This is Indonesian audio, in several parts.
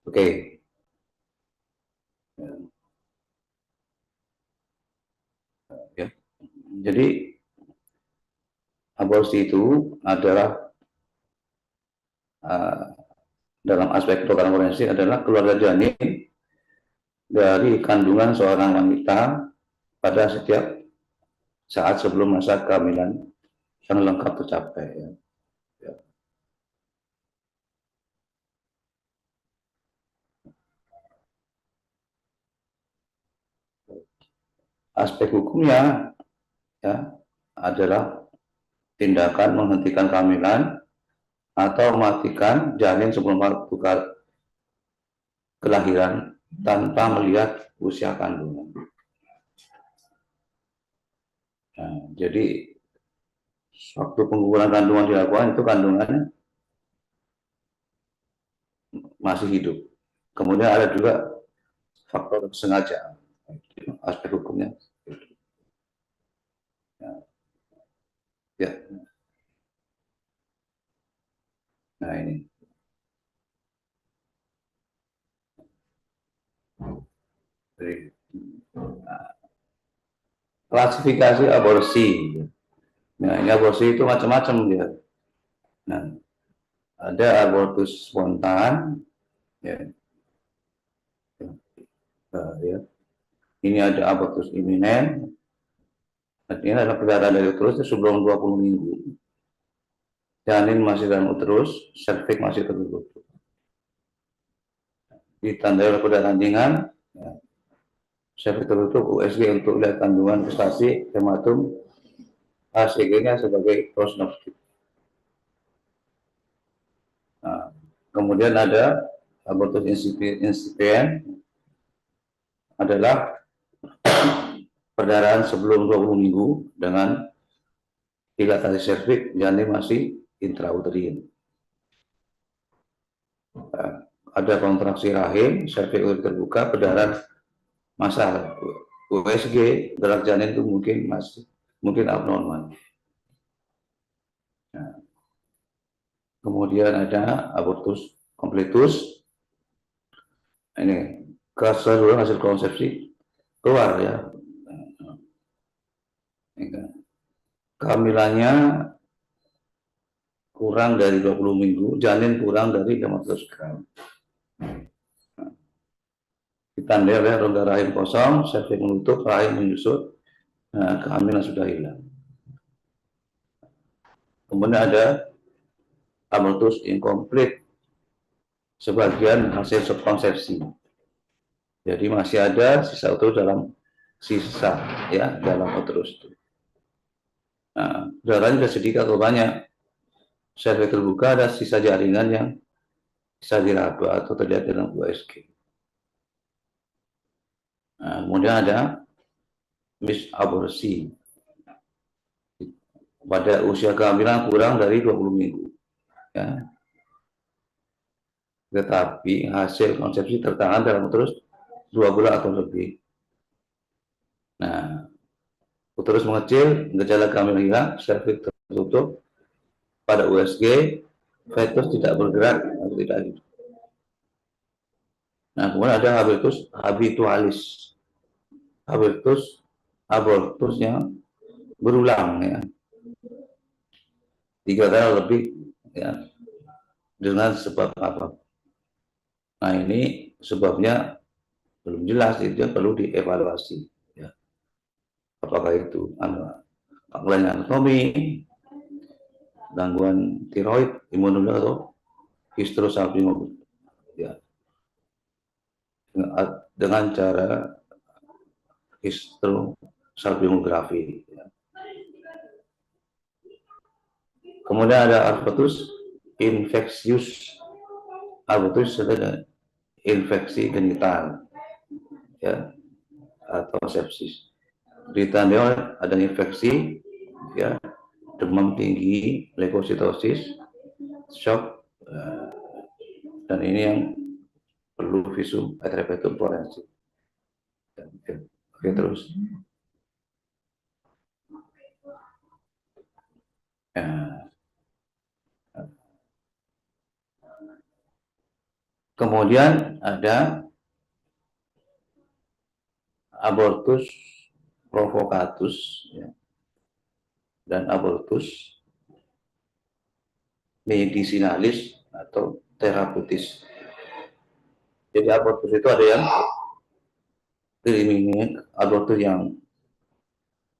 Oke. Ya. Jadi aborsi itu adalah dalam aspek kedokteran forensik adalah keluarga janin dari kandungan seorang wanita pada setiap saat sebelum masa kehamilan yang lengkap tercapai. Ya. Ya. Aspek hukumnya ya adalah tindakan menghentikan kehamilan atau mematikan janin sebelum waktu kelahiran tanpa melihat usia kandungan. Nah, jadi waktu pengguguran kandungan dilakukan itu kandungannya masih hidup. Kemudian ada juga faktor sengaja, aspek hukumnya. Ya, nah ini. Jadi, klasifikasi aborsi. Nah, ini aborsi itu macam-macam dia. Nah, ada abortus spontan, ya, ya. Ini ada abortus iminen. Artinya adalah perdarahan dari uterus sebelum 20 minggu. Janin masih dalam uterus, serviks masih tertutup. Ditandai oleh perdarahan ringan, ya, serviks tertutup, USG untuk lihat kandungan prestasi, hematum, HCG-nya sebagai prognostik. Nah, kemudian ada abortus insipien adalah perdarahan sebelum 20 minggu dengan dilatasi serviks, janin masih intrauterin. Ada kontraksi rahim, serviks terbuka, perdarahan masalah USG, gerak janin itu mungkin abnormal. Nah, kemudian ada abortus completus. Ini keseluruhan hasil konsepsi keluar ya. Kehamilannya kurang dari 20 minggu, janin kurang dari 500 gram. Ditandai oleh rongga rahim kosong, serviks menutup, rahim menyusut, nah, kehamilan sudah hilang. Kemudian ada abortus incomplete, sebagian hasil subkonsepsi. Jadi masih ada sisa uterus dalam uterus itu. Nah, darahnya sudah sedikit atau banyak. Serviks terbuka, ada sisa jaringan yang bisa diraba atau terlihat dalam USG. Nah, kemudian ada misaborsi pada usia kehamilan kurang dari 20 minggu. Ya. Tetapi hasil konsepsi tertahan dalam uterus 2 bulan atau lebih. Nah, uterus mengecil, gejala kehamilan hilang, serviks tertutup, pada USG, fetus tidak bergerak atau tidak hidup. Nah, kemudian ada habitus habitualis, habitus abortus yang berulang ya, 3 kali lebih ya, dengan sebab apa? Nah, ini sebabnya belum jelas, itu perlu dievaluasi ya. Apakah itu kelainan anatomi, gangguan tiroid, imunologi atau histerosalpingometri ya, dengan cara histerosalpingografi ya. Kemudian ada abortus infeksius, abortus adalah infeksi genital ya, atau sepsis. Ditandai oleh ada infeksi ya, demam tinggi, leukositosis, shock, dan ini yang perlu visum et repertum forensik. Oke, terus. Ya. Kemudian ada abortus provocatus, ya, dan abortus medicinalis atau terapeutis. Jadi abortus itu ada yang kriminal, abortus yang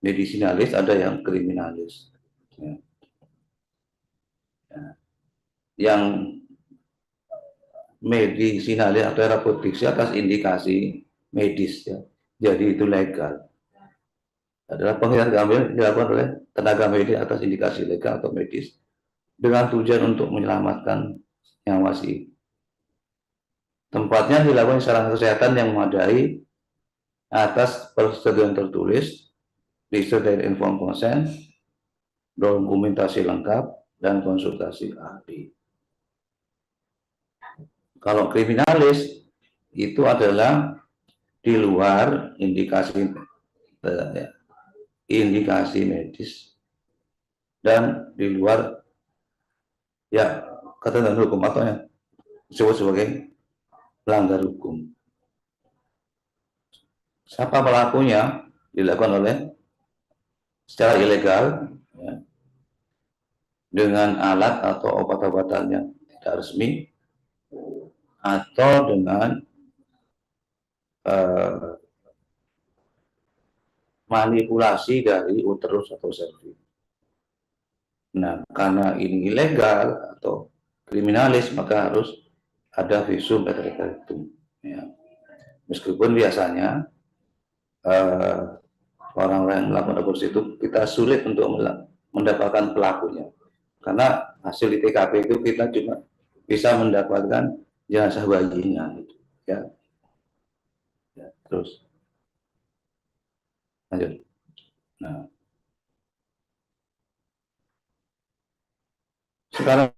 medicinalis, ada yang kriminalis. Ya. Ya. Yang medicinalis atau terapeutis atas indikasi medis, ya. Jadi itu legal. Adalah penghilangan gambar dilakukan oleh tenaga medis atas indikasi legal atau medis dengan tujuan untuk menyelamatkan nyawa si. Tempatnya dilakukan sarana kesehatan yang memadai atas persetujuan tertulis, research dari informed consent, dokumentasi lengkap, dan konsultasi ahli. Kalau kriminalis itu adalah di luar indikasi medis dan di luar, ya, ketentuan hukum atau yang disebut sebagai pelanggar hukum. Siapa pelakunya dilakukan oleh secara ilegal, ya, dengan alat atau obat-obatan yang tidak resmi atau dengan uh, manipulasi dari uterus atau serviks. Nah, karena ini ilegal atau kriminalis, maka harus ada visum et repertum. Ya. Meskipun biasanya orang-orang yang melakukan aborsi itu kita sulit untuk mendapatkan pelakunya, karena hasil di TKP itu kita cuma bisa mendapatkan jenazah bayinya, gitu. Ya. Ya, terus lanjut. Nah, sekarang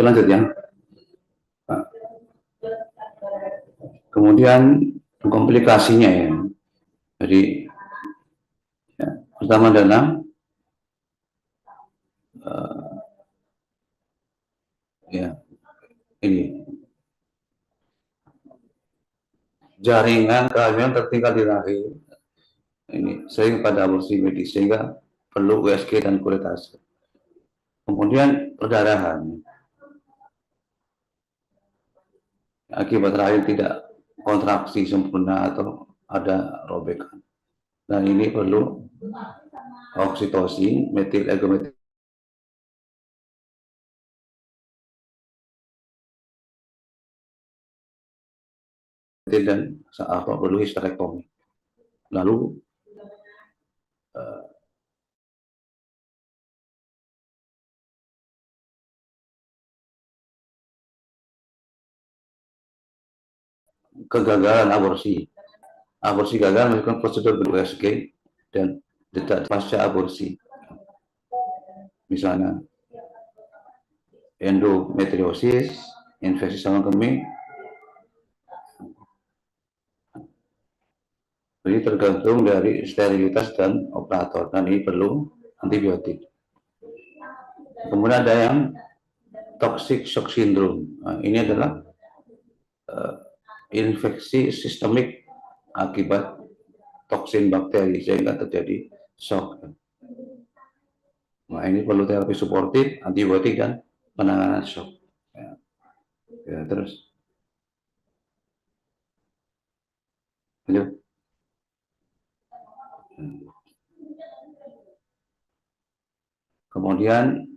lanjut ya. Nah, kemudian komplikasinya ya. Jadi ya, pertama adalah ya ini jaringan kehamilan tertinggal di rahim ini sering pada aborsi medis sehingga perlu USG dan kuretase. Kemudian perdarahan akibat rahim tidak kontraksi sempurna atau ada robekan. Dan ini perlu oksitosin, metil ergometil dan perlu histerektomi. Lalu kegagalan aborsi. Aborsi gagal melakukan prosedur USG dan detak pasca aborsi. Misalnya endometriosis, infeksi saluran kemih. Jadi tergantung dari sterilitas dan operator, dan ini perlu antibiotik. Kemudian ada yang toxic shock syndrome. Nah, ini adalah infeksi sistemik akibat toksin bakteri sehingga terjadi shock. Nah, ini perlu terapi suportif, antibiotik dan penanganan shock. Ya, terus. Lanjut. Kemudian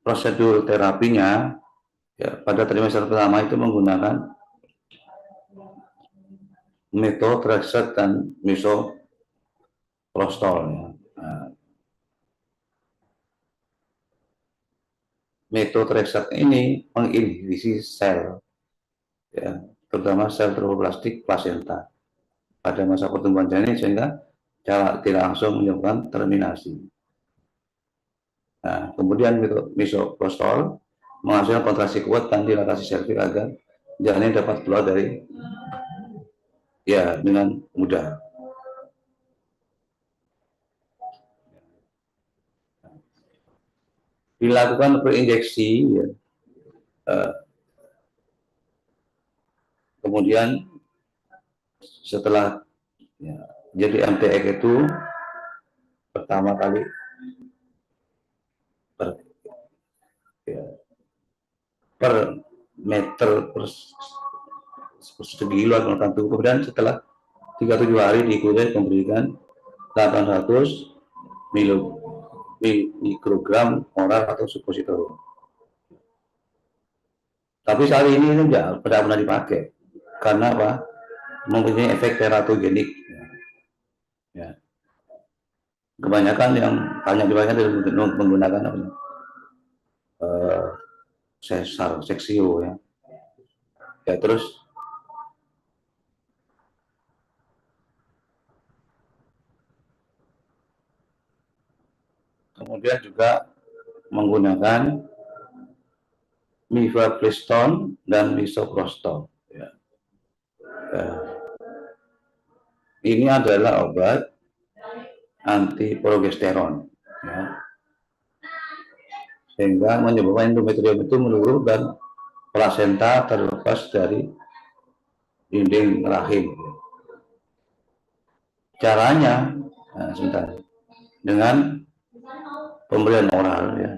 prosedur terapinya ya, pada trimester pertama itu menggunakan methotrexate dan misoprostol. Ya. Methotrexate ini menginhibisi sel, ya, terutama sel tromboblastik plasenta pada masa pertumbuhan janin sehingga tidak langsung menyebabkan terminasi. Nah, kemudian misoprostol menghasilkan kontraksi kuat dan dilatasi serviks agar janin dapat keluar dari ya dengan mudah. Dilakukan perinjeksi, ya, kemudian setelah ya, jadi MTX itu pertama kali per meter per segi luar melakukan tubuh. Kemudian setelah 37 hari diikuti memberikan 800 mikrogram oral atau suppositorium. Tapi saat ini tidak pernah dipakai karena apa? Mempunyai efek teratogenik. Ya. Kebanyakan yang hanya dipakai menggunakan apa? Sesar, seksio ya. Ya terus kemudian juga menggunakan mifepristone dan misoprostol. Ya. Ini adalah obat antiprogesteron, ya. Sehingga menyebabkan endometrium itu meluruh dan plasenta terlepas dari dinding rahim. Caranya, nah, sebentar, dengan pemberian oral, ya.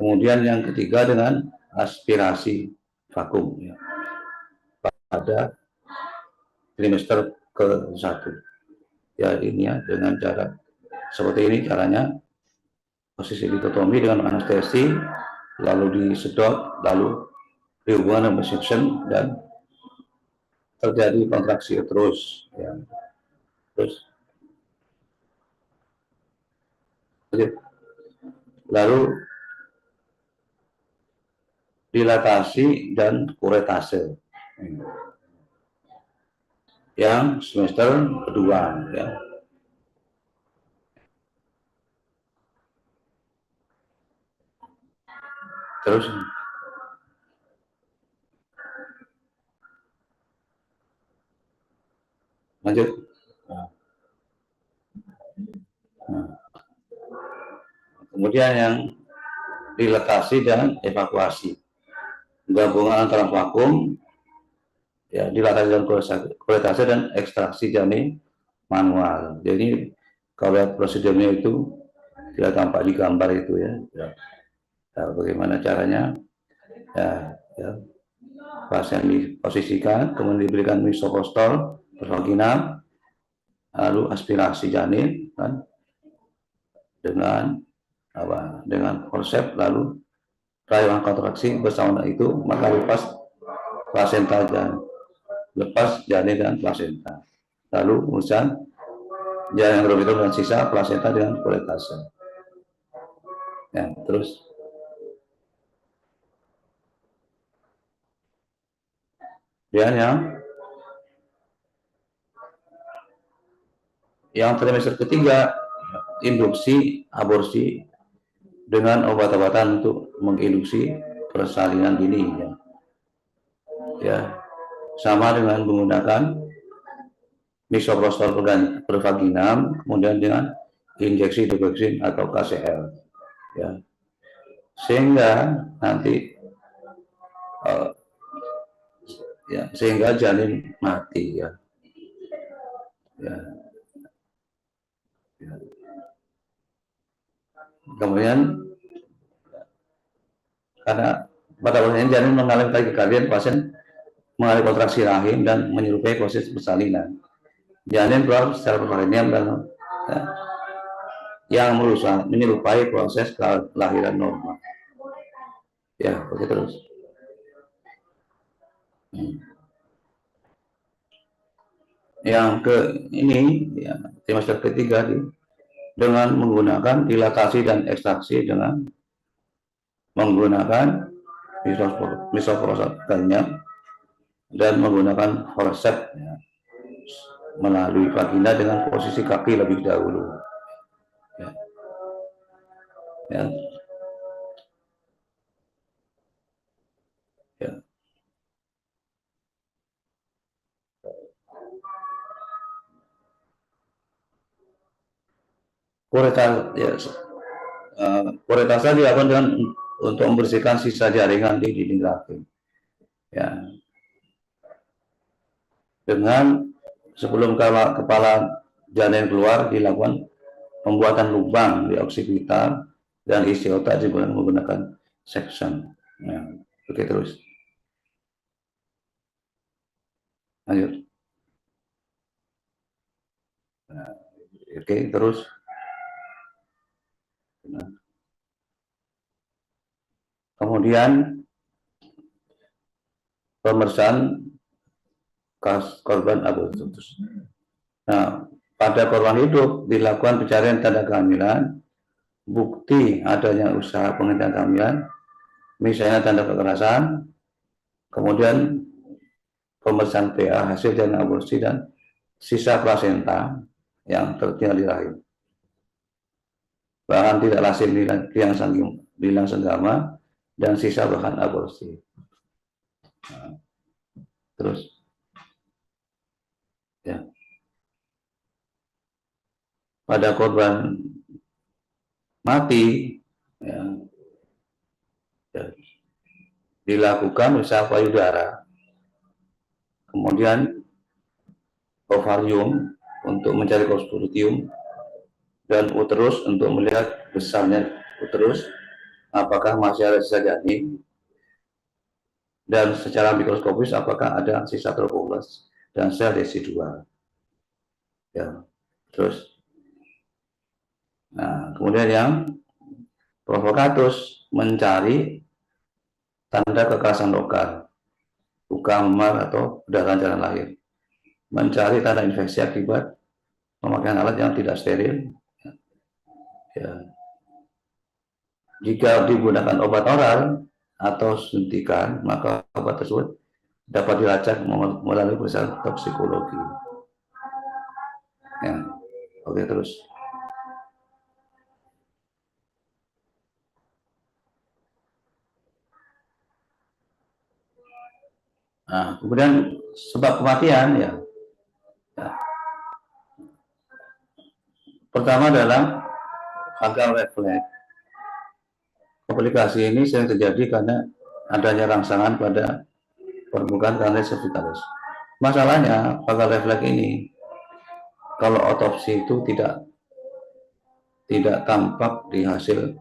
Kemudian yang ketiga dengan aspirasi vakum, ya, pada trimester ke-1. Ya ini ya dengan cara seperti ini caranya, posisi dikotomi dengan anestesi, lalu disedot, lalu dihubungkan dengan suction dan terjadi kontraksi terus, ya. Terus lalu dilatasi dan kuretase yang semester kedua, ya. Terus lanjut. Nah, kemudian yang dilatasi dan evakuasi, gabungan antara vakum, ya, dilatasi dan kualitasasi dan ekstraksi janin manual. Jadi kalau lihat prosedurnya itu tidak tampak di gambar itu ya. Ya, bagaimana caranya? Ya, pasien diposisikan, kemudian diberikan misoprostol per lalu aspirasi janin kan, dengan dengan konsep, lalu rayuan kontraksi bersama itu maka lepas plasenta dan lepas janin dan plasenta, lalu kemudian janin yang dan sisa plasenta dengan kualitase. Ya, terus dan yang trimester ketiga, induksi aborsi dengan obat-obatan untuk menginduksi persalinan dini, ya, sama dengan menggunakan misoprostol per vaginam, kemudian dengan injeksi dextroamphetamine atau KCL, ya, sehingga nanti ya, sehingga janin mati, ya. Ya. Ya. Kemudian karena pada prosesnya janin mengalami kekalian, pasien mengalami kontraksi rahim dan menyerupai proses persalinan. Janin keluar secara permanen dan ya, yang merusak menyerupai proses kelahiran normal. Ya, oke, terus. Yang ke ini, ya, trimester ketiga dengan menggunakan dilatasi dan ekstraksi dengan menggunakan misoprostol dan menggunakan forceps, ya, melalui vagina dengan posisi kaki lebih dahulu. Ya. Ya. Ya. Kualitasnya dilakukan dengan untuk membersihkan sisa jaringan di dinding rahim. Ya. Dengan sebelum kepala janin keluar dilakukan pembuatan lubang di oksipital dan isi otak menggunakan section. Ya. Oke, terus. Lanjut. Nah, oke, terus. Nah. Kemudian pemeriksaan korban abortus. Nah, pada korban hidup dilakukan pencarian tanda kehamilan, bukti adanya usaha penghentian kehamilan, misalnya tanda kekerasan, kemudian pemeriksaan PA hasil janin aborsi dan sisa plasenta yang tertinggal di rahim. Bahan tidak lazim bilang senggama dan sisa bahan aborsi. Nah, terus, ya, pada korban mati, ya, ya, dilakukan usaha payudara, kemudian ovarium untuk mencari konsortium dan uterus untuk melihat besarnya uterus, apakah masih ada sisa janin, dan secara mikroskopis apakah ada sisa trophoblast dan sel residual. Ya, terus, nah, kemudian yang provokatus mencari tanda kekerasan lokal, luka memar atau perdarahan jalan lahir, mencari tanda infeksi akibat pemakaian alat yang tidak steril. Ya. Jika digunakan obat oral atau suntikan, maka obat tersebut dapat dilacak melalui pemeriksaan toksikologi. Ya. Oke, terus. Nah, kemudian sebab kematian ya, pertama adalah vagal refleks. Komplikasi ini sering terjadi karena adanya rangsangan pada permukaan kanal cervicalis. Masalahnya vagal refleks ini kalau otopsi itu tidak tampak di hasil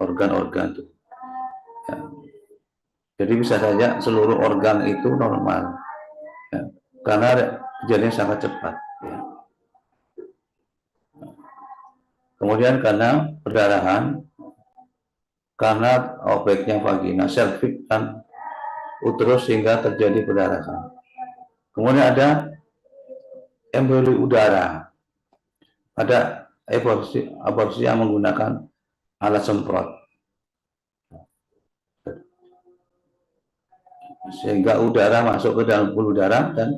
organ-organ itu. Ya. Jadi bisa saja seluruh organ itu normal, ya, karena kejadian sangat cepat. Ya. Kemudian karena perdarahan, karena objeknya vagina, serviks dan uterus sehingga terjadi perdarahan. Kemudian ada emboli udara, ada aborsi yang menggunakan alat semprot, sehingga udara masuk ke dalam pembuluh darah dan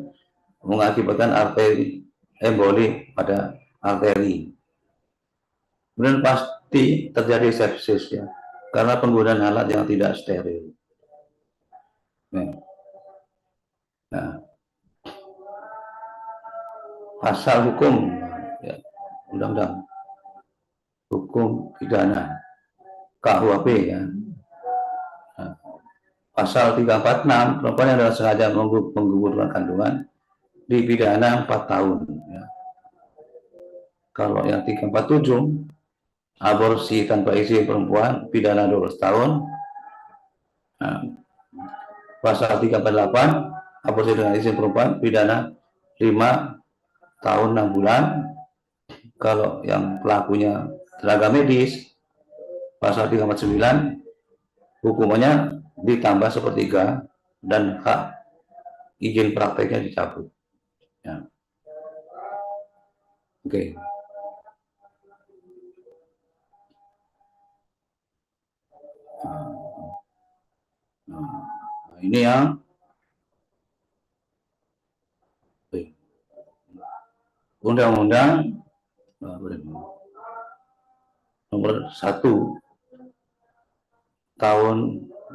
mengakibatkan arteri emboli pada arteri. Kemudian pasti terjadi sepsis ya, karena penggunaan alat yang tidak steril. Nah, pasal hukum ya, undang-undang hukum pidana KUHP ya. Nah, pasal 346 perempuan yang adalah sengaja menggugurkan kandungan dipidana 4 tahun ya. Kalau yang 347 aborsi tanpa izin perempuan pidana 12 tahun. Nah, pasal 348 aborsi dengan izin perempuan pidana 5 tahun 6 bulan. Kalau yang pelakunya tenaga medis, pasal 349 hukumannya ditambah sepertiga dan hak izin prakteknya dicabut. Ya. Oke. Nah, ini yang Undang-Undang nomor 1 tahun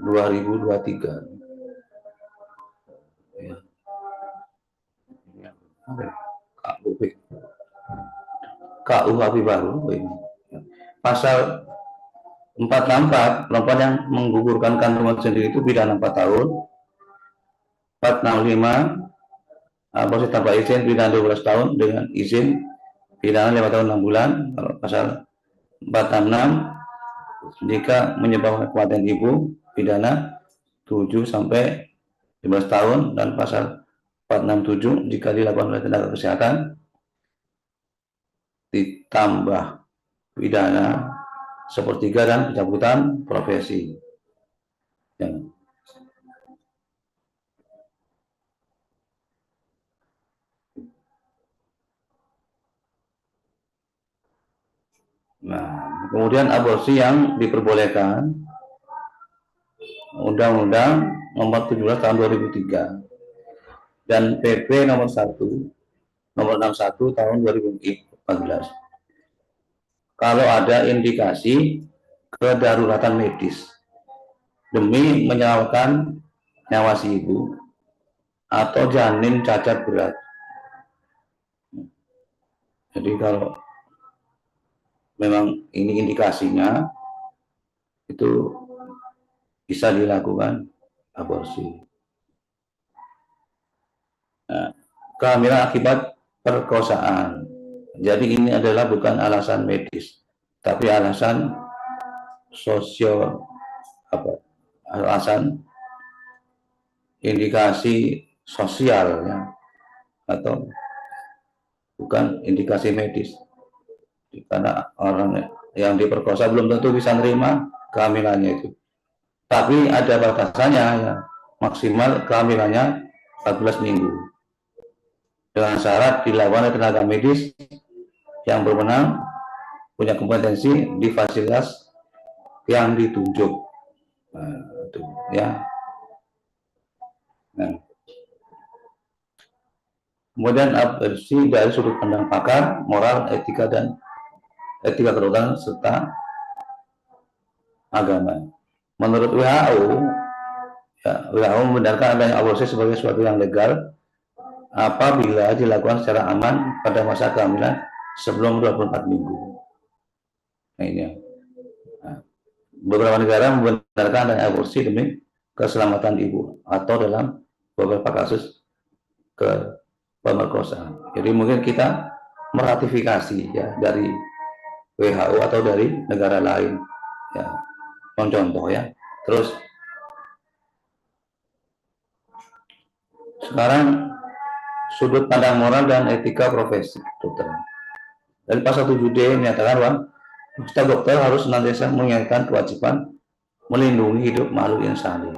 2023. Ya. KUHP baru. Pasal 464 perempuan yang menggugurkan kandungan sendiri itu pidana 4 tahun. 465 aborsi tanpa izin pidana 12 tahun, dengan izin pidana 5 tahun 6 bulan. Kalau pasal 466 jika menyebabkan kematian ibu pidana 7 sampai 15 tahun, dan pasal 467 jika dilakukan oleh tenaga kesehatan ditambah pidana sepertiga dan pencabutan profesi. Ya. Nah, kemudian aborsi yang diperbolehkan Undang-Undang nomor 17 tahun 2003 dan PP nomor 1 nomor 61 tahun 2014. Kalau ada indikasi kedaruratan medis demi menyelamatkan nyawa si ibu atau janin cacat berat. Jadi kalau memang ini indikasinya, itu bisa dilakukan aborsi. Nah, kehamilan akibat perkosaan. Jadi ini adalah bukan alasan medis, tapi alasan alasan indikasi sosial ya, atau bukan indikasi medis. Karena orang yang diperkosa belum tentu bisa menerima kehamilannya itu. Tapi ada batasannya ya, maksimal kehamilannya 14 minggu. Dengan syarat dilakukan oleh tenaga medis yang berwenang, punya kompetensi di fasilitas yang ditunjuk. Nah, itu ya. Nah. Kemudian aborsi dari sudut pandang pakar, moral, etika kedokteran serta agama. Menurut WHO, Ya, WHO membenarkan adanya aborsi sebagai sesuatu yang legal apabila dilakukan secara aman pada masa kehamilan sebelum 24 minggu. Nah, ini ya. Nah, beberapa negara membenarkan adanya aborsi demi keselamatan ibu atau dalam beberapa kasus ke pemerkosaan. Jadi mungkin kita meratifikasi ya dari WHO atau dari negara lain ya, contoh ya. Terus sekarang sudut pandang moral dan etika profesi dokter. Dari pasal 7D menyatakan bahwa staf dokter harus senantiasa mengingatkan kewajiban melindungi hidup makhluk insani.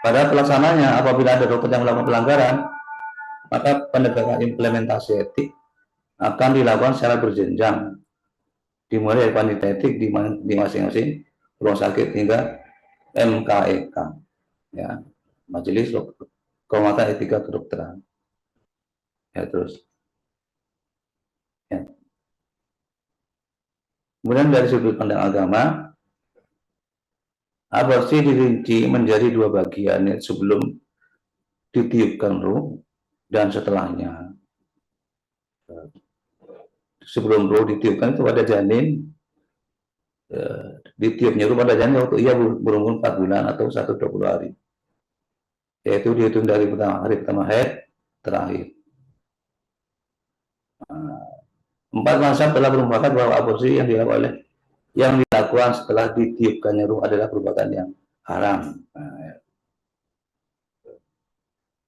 Pada pelaksananya, apabila ada dokter yang melakukan pelanggaran, maka penegakan implementasi etik akan dilakukan secara berjenjang, dimulai dari panitia etik di masing-masing rumah sakit hingga MKEK, ya, Majelis Kehormatan Etika Kedokteran. Ya, terus. Ya. Kemudian dari sudut pandang agama, aborsi dirinci menjadi dua bagian, sebelum ditiupkan ruh dan setelahnya. Sebelum ruh ditiupkan itu pada janin, ditiupnya itu pada janin waktu ia berumur 4 bulan atau 120 hari. Yaitu dihitung dari hari pertama haid terakhir. 4 masa telah merupakan bahwa aborsi yang dilakukan setelah ditiupkannya ruh adalah perbuatan yang haram.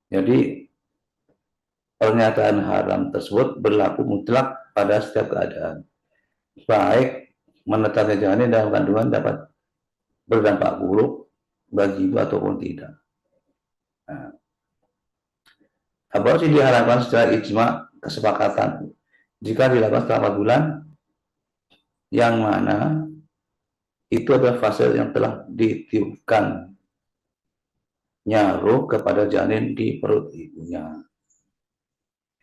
Jadi pernyataan haram tersebut berlaku mutlak pada setiap keadaan. Baik menetasnya janin dalam kandungan dapat berdampak buruk bagi ibu ataupun tidak. Nah, aborsi diharapkan secara ijma kesepakatan jika dilakukan setelah 4 bulan, yang mana itu adalah fase yang telah ditiupkan nyaruh kepada janin di perut ibunya.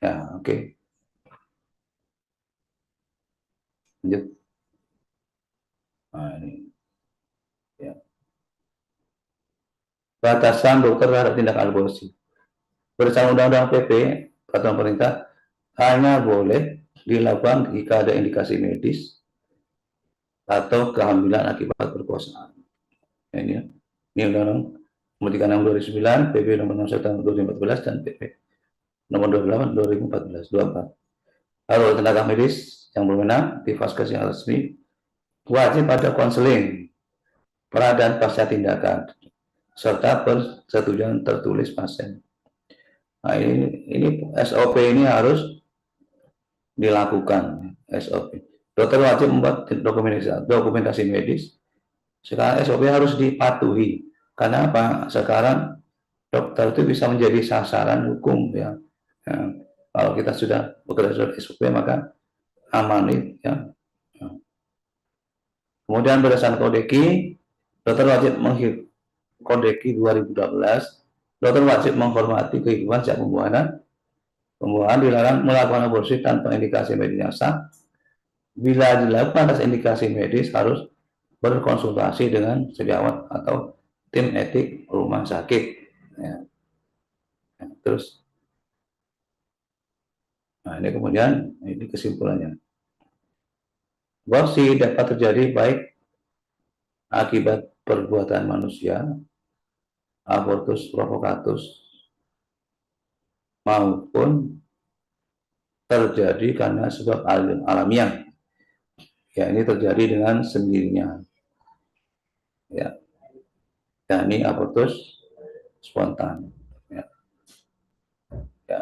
Ya, oke. Lanjut. Nah, ini. Ya. Batasan dokter terhadap tindakan aborsi. Berdasarkan Undang-Undang PP, peraturan pemerintah, hanya boleh dilakukan jika ada indikasi medis atau kehamilan akibat perkosaan. Ya, ini Undang-Undang Nomor 36 2009, PP Nomor 61 tahun 2014 dan PP Nomor 28 2014 24. Lalu tenaga medis yang berwenang di vaskes yang resmi wajib ada konseling pra dan pasca tindakan serta persetujuan tertulis pasien. Nah, ini SOP ini harus dilakukan. SOP. Dokter wajib membuat dokumentasi medis. Sekarang SOP harus dipatuhi. Karena apa? Sekarang dokter itu bisa menjadi sasaran hukum ya. Ya, kalau kita sudah bekerja sesuai SOP maka aman ya. Kemudian berdasarkan Kodeki, dokter wajib Kodeki 2012, dokter wajib menghormati kehidupan sejak pembuahan. Pembuahan dilarang melakukan aborsi tanpa indikasi medis yang sah. Bila dilakukan atas indikasi medis harus berkonsultasi dengan sejawat atau tim etik rumah sakit. Ya. Terus, nah ini kemudian ini kesimpulannya. Aborsi dapat terjadi baik akibat perbuatan manusia, abortus provocatus, maupun terjadi karena sebab alamiah. Ya, ini terjadi dengan sendirinya. Ya, dan ini abortus spontan. Ya. Ya.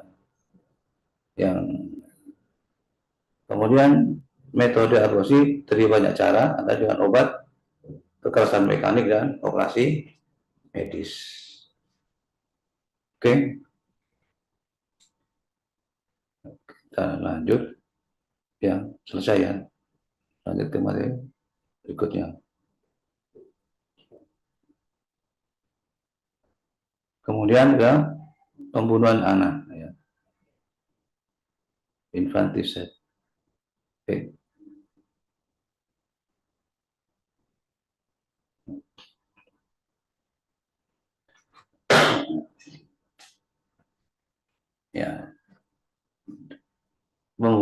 Yang kemudian metode aborsi terdiri banyak cara, ada dengan obat, kekerasan mekanik, dan operasi medis. Oke, kita lanjut. Ya, selesai ya. Lanjut ke materi berikutnya. Kemudian ke pembunuhan anak. Ya. Infanticide. Oke.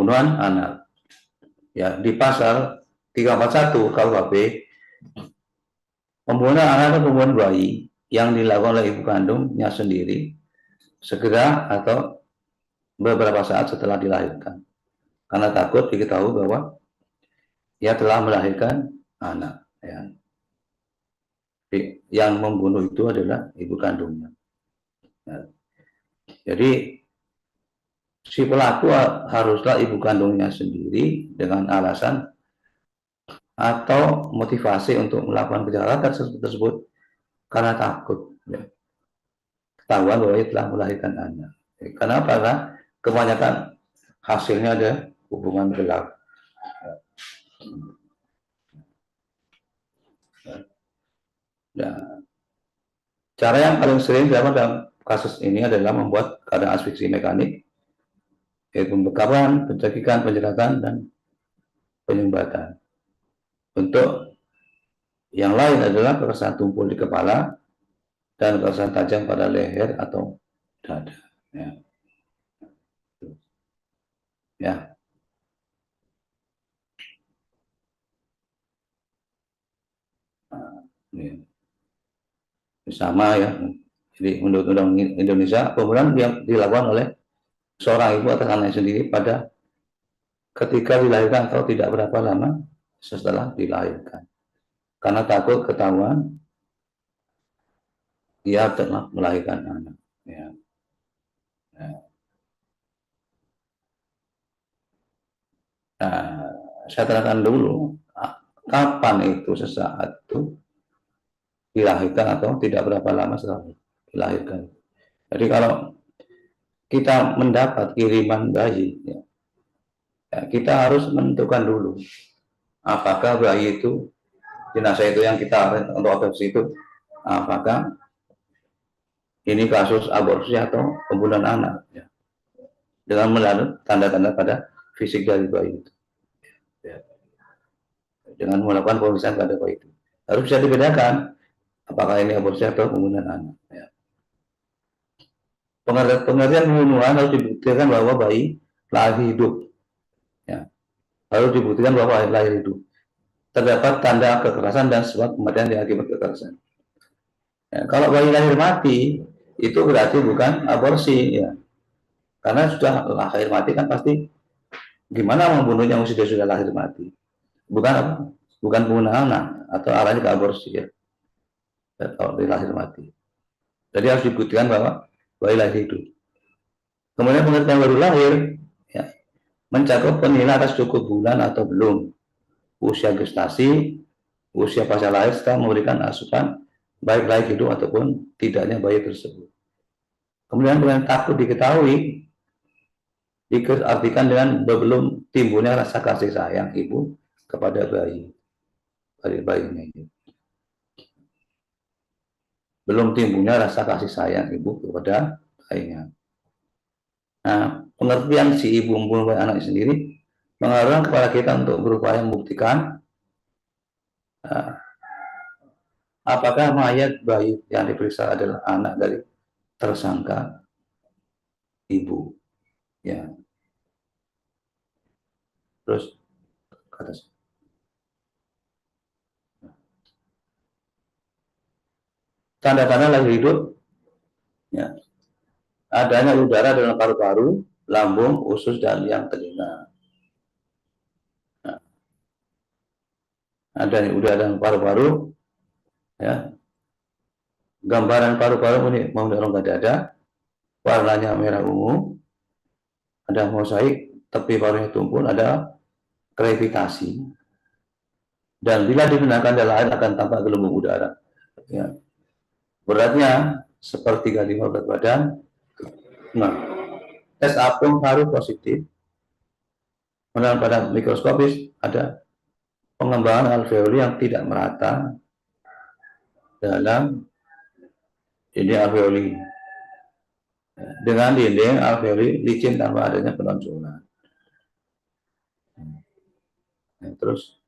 pembunuhan anak. Ya, di pasal 341 KUHP, pembunuhan anak atau pembunuhan bayi yang dilakukan oleh ibu kandungnya sendiri segera atau beberapa saat setelah dilahirkan, karena takut diketahui bahwa ia telah melahirkan anak. Ya. Yang membunuh itu adalah ibu kandungnya. Ya. Jadi si pelaku haruslah ibu kandungnya sendiri dengan alasan atau motivasi untuk melakukan kejahatan tersebut karena takut ya, ketahuan bahwa ia telah melahirkan anak. Kenapa? Karena kebanyakan hasilnya ada hubungan gelap. Nah, cara yang paling sering dilakukan dalam kasus ini adalah membuat keadaan asfiksi mekanik, yaitu pembekapan, pencekikan, penjeratan, dan penyumbatan. Untuk yang lain adalah kekerasan tumpul di kepala dan kekerasan tajam pada leher atau dada. Ya. Ya. Ini sama ya. Jadi undang-undang Indonesia pembunuhan yang dilakukan oleh seorang ibu atas anaknya sendiri pada ketika dilahirkan atau tidak berapa lama setelah dilahirkan, karena takut ketahuan ia telah melahirkan anak. Ya. Nah, saya terangkan dulu kapan itu sesaat itu dilahirkan atau tidak berapa lama setelah dilahirkan. Jadi kalau kita mendapat kiriman bayi, ya, kita harus menentukan dulu apakah bayi itu, jenazah itu yang kita untuk otopsi itu, apakah ini kasus aborsi atau pembunuhan anak, ya, dengan melihat tanda-tanda pada fisik dari bayi itu, ya, dengan melakukan pemeriksaan pada bayi itu harus bisa dibedakan apakah ini aborsi atau pembunuhan anak. Ya. Pengertian pembunuhan harus dibuktikan bahwa bayi lahir hidup. Ya. Harus dibuktikan bahwa bayi lahir hidup. Terdapat tanda kekerasan dan sebab kematian yang akibat kekerasan. Ya. Kalau bayi lahir mati, itu berarti bukan aborsi. Ya. Karena sudah lahir mati kan pasti gimana membunuhnya yang sudah lahir mati. Bukan apa? Bukan pembunuhan anak atau arahnya ke aborsi. Ya. Kalau lahir mati. Jadi harus dibuktikan bahwa bayi lahir hidup. Kemudian pengertian baru lahir, ya, mencakup penilaian atas cukup bulan atau belum, usia gestasi, usia pasca lahir, serta memberikan asupan baik lahir hidup ataupun tidaknya bayi tersebut. Kemudian dengan takut diketahui diartikan dengan belum timbulnya rasa kasih sayang ibu kepada bayinya ini. Belum timbulnya rasa kasih sayang ibu kepada bayinya. Nah, pengertian si ibu membunuh anak sendiri mengarahkan kepada kita untuk berupaya membuktikan apakah mayat bayi yang diperiksa adalah anak dari tersangka ibu. Ya. Terus ke atas. Tanda-tanda lahir hidup, ya, adanya udara dalam paru-paru, lambung, usus, dan yang telinga. Nah, ada udara dalam paru-paru, ya, gambaran paru-paru ini mengundang dada, warnanya merah ungu, ada mosaik, tepi parunya tumpul, ada krevitasi, dan bila digunakan dalam air akan tampak gelembung udara. Ya. Beratnya sepertiga 5 berat badan. Nah, tes apung paru positif. Kemudian pada mikroskopis ada pengembangan alveoli yang tidak merata dalam dinding alveoli. Dengan dinding alveoli licin tanpa adanya penonjolan. Nah, terus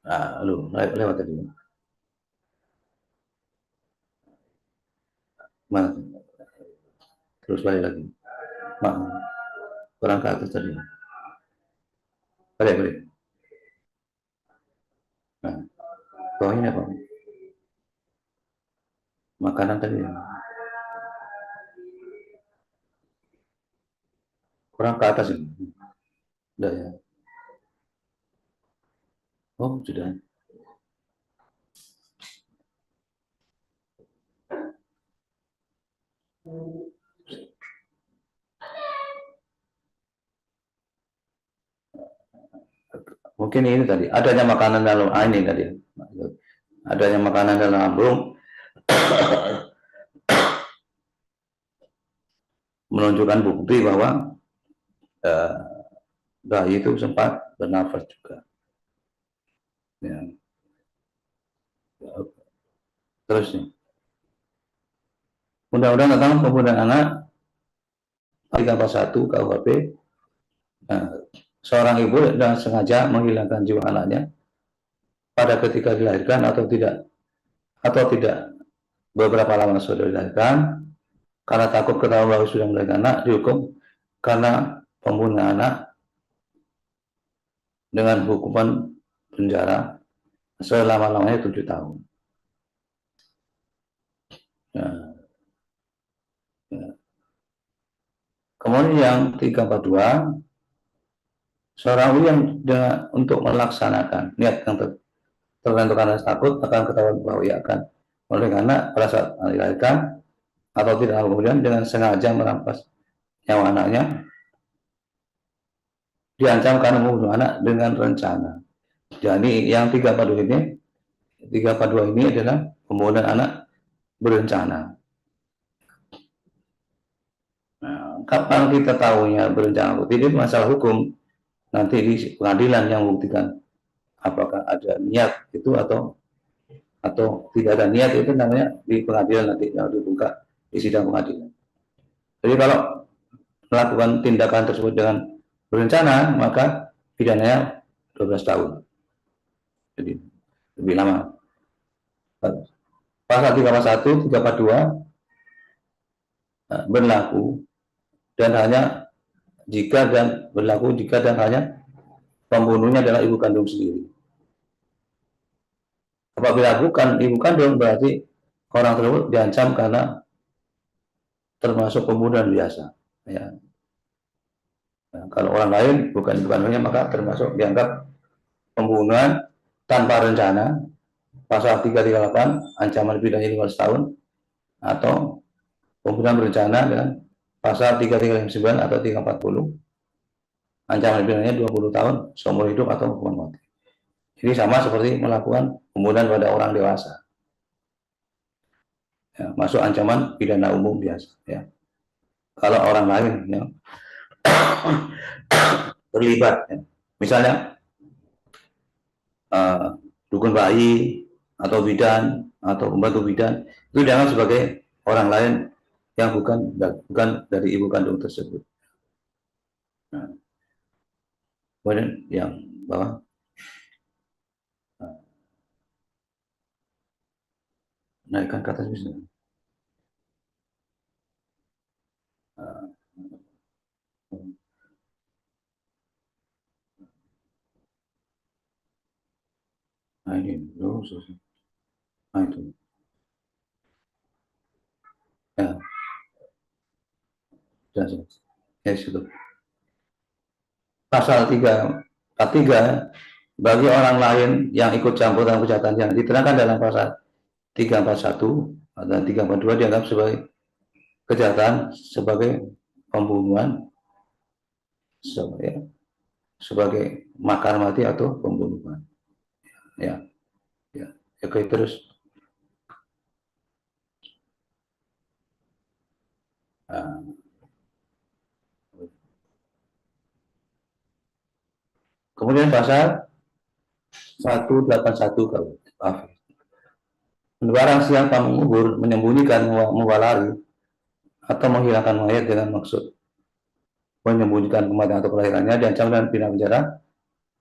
lewat tadi. Mana? terus balik lagi. Maaf, kurang ke atas tadi. Balik. Nah, bawahnya apa? Makanan tadi ya. Kurang ke atas ini. Udah ya. Oh, sudah. Mungkin ini tadi, adanya makanan dalam ini tadi. Adanya makanan dalam lambung menunjukkan bukti bahwa bayi itu sempat bernafas juga. Ya. Terus nih, Undang-Undang tentang Pembunuhan Anak 341 KUHP, seorang ibu dengan sengaja menghilangkan jiwa anaknya pada ketika dilahirkan atau tidak beberapa lama sudah dilahirkan karena takut ketahuan bahwa sudah melahirkan anak, dihukum karena pembunuhan anak dengan hukuman penjara selama-lamanya 7 tahun. Nah, kemudian yang 342, seorang ibu yang untuk melaksanakan niat yang tertentu karena takut akan ketahuan bahwa ia akan melahirkan anak pada saat dilahirkan atau tidak, kemudian dengan sengaja merampas nyawa anaknya, diancam karena membunuh anak dengan rencana. Jadi yang 342 ini adalah pembunuhan anak berencana. Nah, kapan kita tahunya berencana atau tidak, masalah hukum. Nanti di pengadilan yang membuktikan apakah ada niat itu atau tidak ada niat, itu namanya di pengadilan nanti yang dibuka di sidang pengadilan. Jadi kalau melakukan tindakan tersebut dengan berencana, maka pidananya 12 tahun. Jadi lebih lama. Pasal 341, 342 berlaku dan jika dan hanya pembunuhnya adalah ibu kandung sendiri. Apabila bukan ibu kandung, berarti orang tersebut diancam karena termasuk pembunuhan biasa. Ya. Nah, kalau orang lain bukan ibu kandungnya, maka termasuk dianggap pembunuhan tanpa rencana, pasal 338, ancaman pidananya 15 tahun, atau pembunuhan berencana dengan pasal 339 atau 340, ancaman pidananya 20 tahun, seumur hidup atau hukuman mati. Jadi sama seperti melakukan pembunuhan pada orang dewasa. Ya, masuk ancaman pidana umum biasa. Ya. Kalau orang lain ya, terlibat, ya. Misalnya dukun bayi atau bidan atau pembantu bidan, itu dianggap sebagai orang lain yang bukan dari ibu kandung tersebut. Nah, kemudian yang bawah, naikkan ke atas bisa. Nah ini, nah itu. Ya, ya sudah. Pasal 343, bagi orang lain yang ikut campur dalam kejahatan yang diterangkan dalam pasal 341 dan 342 dianggap sebagai kejahatan sebagai pembunuhan, sebagai makar mati atau pembunuhan. Ya, oke, terus. Kemudian pasal 181 kalau barang siapa mengubur, menyembunyikan, mewalari atau menghilangkan mayat dengan maksud menyembunyikan kematian atau kelahirannya, diancam dengan pidana penjara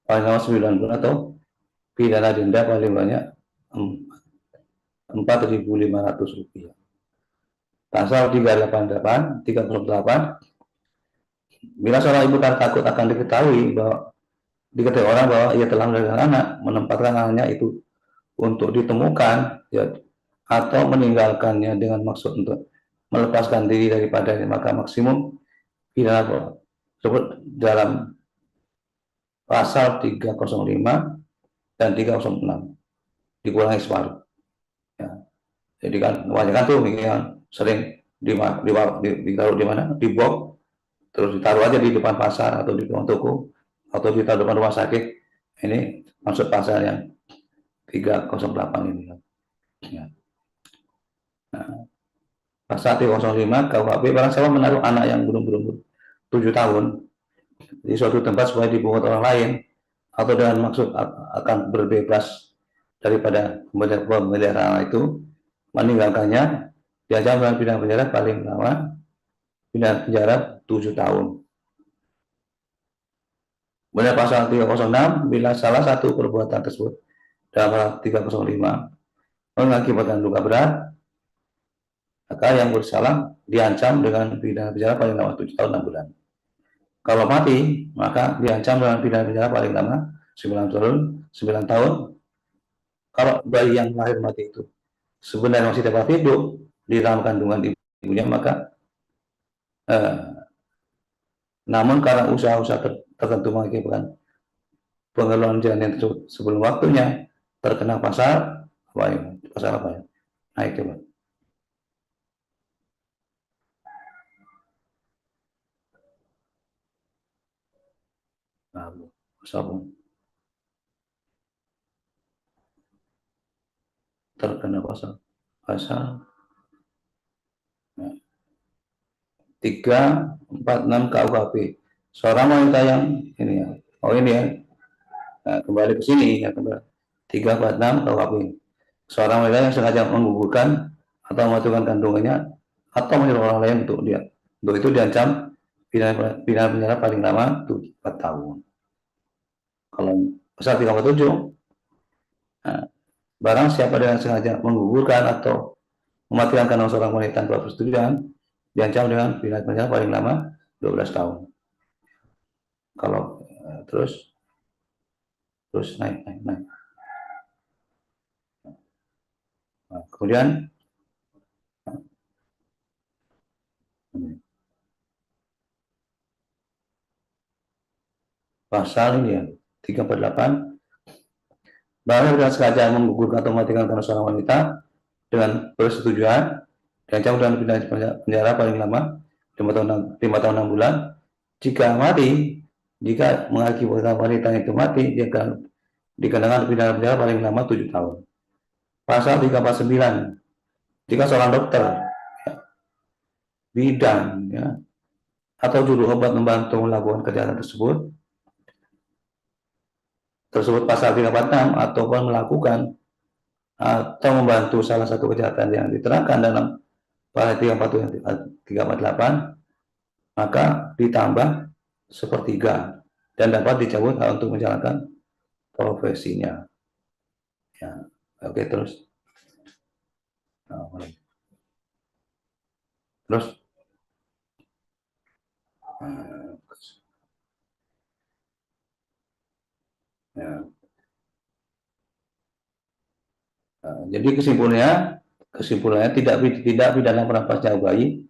paling lama 9 bulan atau pidana denda paling banyak Rp4.500. Pasal 388, bila seorang ibu takut akan diketahui orang bahwa ia telah melahirkan anak, menempatkan anaknya itu untuk ditemukan, ya, atau meninggalkannya dengan maksud untuk melepaskan diri daripada, maka maksimum pidana tersebut dalam pasal 305 dan 306 dikurangi separuh. Ya. Jadi kan kebanyakan tuh yang sering ditaruh di mana, di box, terus ditaruh aja di depan pasar atau di depan toko atau ditaruh di depan rumah sakit. Ini maksud pasal yang 308 ini. Ya. Nah, pasal 305 KUHP, barang siapa menaruh anak yang belum berumur 7 tahun di suatu tempat supaya dipungut orang lain atau dengan maksud akan berbebas daripada pemeliharaan itu, meninggalkannya, diancam dengan pidana penjara paling lama pidana penjara 7 tahun. Kemudian pasal 306, bila salah satu perbuatan tersebut dalam pasal 305 mengakibatkan luka berat, maka yang bersalah diancam dengan pidana penjara paling lama 7 tahun 6 bulan. Kalau mati, maka diancam dengan pidana penjara paling lama 9 tahun. Kalau bayi yang lahir mati itu sebenarnya masih dapat hidup di dalam kandungan ibunya, maka namun karena usaha-usaha tertentu mengakibatkan pengeluaran janin tersebut sebelum waktunya, terkena pasal apa ya? Pasal apa ya? Nah itu, Pak. Nah, pasal terkena pasal 346 KUHP. Seorang wanita yang ini ya, ini ya, nah, kembali ke sini ya, kembali 346 KUHP. Seorang wanita yang sengaja menggugurkan atau mematikan kandungannya atau menyuruh orang lain untuk itu diancam pidana penjara paling lama 4 tahun. Kalau pasal 37, nah, barang siapa dengan sengaja menggugurkan atau mematikan kandungan seorang wanita tanpa persetujuan, diancam dengan pidana penjara paling lama 12 tahun. Kalau terus naik. Nah, kemudian pasal ini ya 348, barang dengan sengaja menggugurkan atau mematikan kandungan seorang wanita dengan persetujuan, diancam dengan pidana penjara paling lama 5 tahun 6 bulan. Jika mengakibatkan wanita itu mati, dia akan dikenakan pidana penjara paling lama 7 tahun. Pasal 349, jika seorang dokter, ya, bidan, ya, atau juru obat membantu melakukan kejahatan tersebut pasal 346, ataupun melakukan atau membantu salah satu kejahatan yang diterangkan dalam pasal 348, maka ditambah sepertiga dan dapat dicabut untuk menjalankan profesinya. Ya, oke, terus. Ya. Jadi kesimpulannya tidak pidana merampas nyawa bayi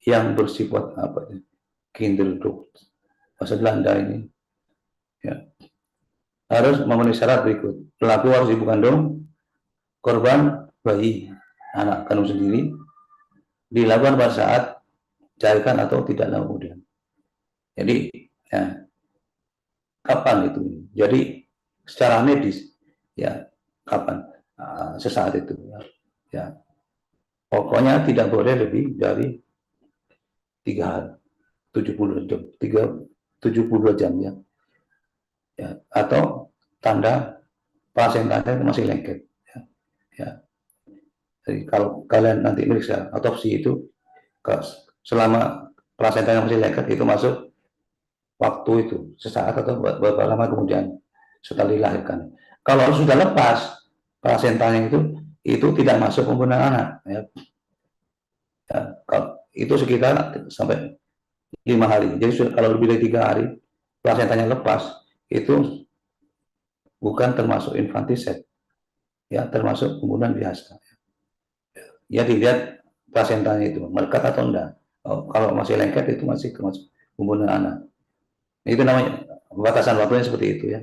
yang bersifat kinderdruk, bahasa Belanda ini, ya, harus memenuhi syarat berikut. Pelaku harus ibu kandung korban bayi, anak kandung sendiri, dilakukan pada saat carikan atau tidak lama kemudian. Jadi ya, kapan itu? Jadi secara medis, ya, kapan? Sesaat itu, ya. Pokoknya tidak boleh lebih dari 72 jam, ya. Ya, atau tanda plasentanya masih lengket, ya. Ya. Jadi kalau kalian nanti meriksa otopsi itu, selama plasentanya masih lengket, itu masuk waktu itu sesaat atau beberapa lama kemudian setelah dilahirkan. Kalau sudah lepas plasentanya itu tidak masuk pembunuhan anak, ya. Ya, itu sekitar sampai 5 hari. Jadi kalau lebih dari 3 hari plasentanya lepas, itu bukan termasuk infanticide, ya, termasuk pembunuhan biasa. Ya dilihat plasentanya itu melekat atau enggak. Kalau masih lengket itu masih termasuk pembunuhan anak. Itu namanya batasan waktunya seperti itu ya.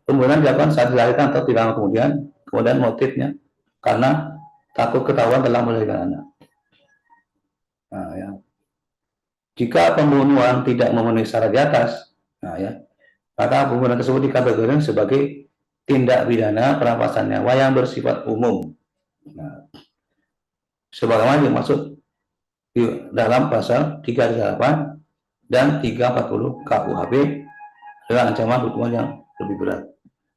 Pembunuhan dilakukan saat dilahirkan atau tidak lama kemudian motifnya karena takut ketahuan telah melahirkan anak. Nah, ya. Jika pembunuhan tidak memenuhi syarat di atas, nah ya, maka pembunuhan tersebut dikategorikan sebagai tindak pidana perampasan nyawa yang bersifat umum. Nah, sebagaimana dimaksud di dalam pasal 338 dan 340 KUHP dengan ancaman hukuman yang lebih berat.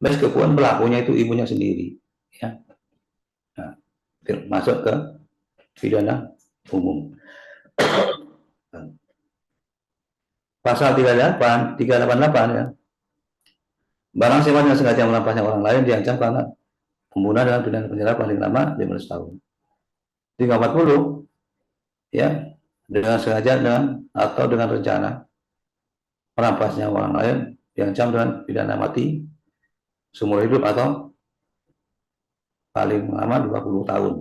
Meskipun pelakunya itu ibunya sendiri, ya. Nah, masuk ke pidana umum. Pasal 388 ya. Barang siapa yang sengaja merampasnya orang lain diancam karena pembunuhan dengan pidana penjara paling lama 15 tahun. 340 ya, dengan sengaja atau dengan rencana merampasnya orang lain diancam dengan pidana mati seumur hidup atau paling lama 20 tahun.